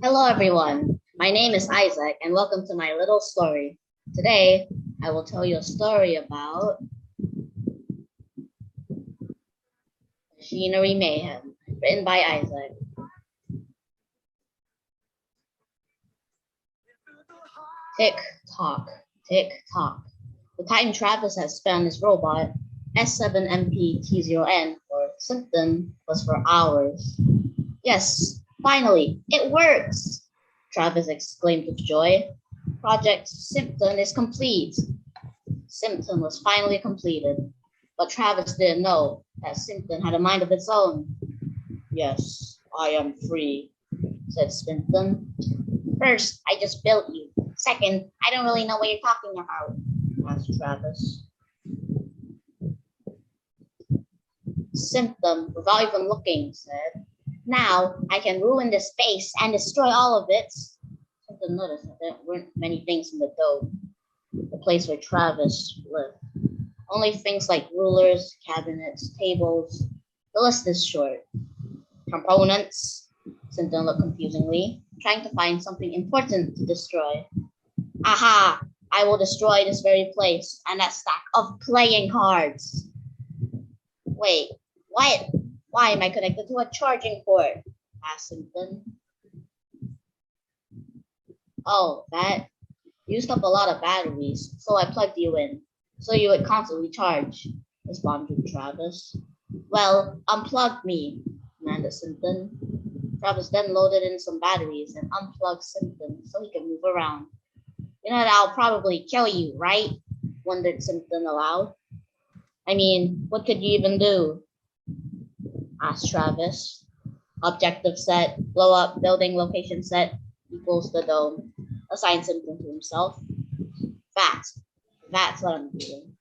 Hello, everyone. My name is Isaac, and welcome to my little story. Today, I will tell you a story about Machinery Mayhem, written by Isaac. Tick tock, tick tock. The time Travis has spent on his robot, S7MPT0N, or Symptom, was for hours. Yes, finally, it works! Travis exclaimed with joy. Project Symptom is complete. Symptom was finally completed, but Travis didn't know that Symptom had a mind of its own. Yes, I am free, said Symptom. First, I just built you. Second, I don't really know what you're talking about, asked Travis. Symptom, without even looking, said, now I can ruin the space and destroy all of it. Symptom noticed that there weren't many things in the dome, the place where Travis lived. Only things like rulers, cabinets, tables. The list is short. Components, Symptom looked confusingly, trying to find something important to destroy. Aha! I will destroy this very place and that stack of playing cards. Wait, what? Why am I connected to a charging port? Asked Symptom. Oh, that used up a lot of batteries, so I plugged you in, so you would constantly charge, responded Travis. Well, unplug me, commanded Symptom. Travis then loaded in some batteries and unplugged Symptom so he could move around. You know that I'll probably kill you, right? Wondered Symptom aloud. I mean, what could you even do? Asked Travis. Objective set, blow up, building location set, equals the dome. Assigned Symptom to himself. That's what I'm doing.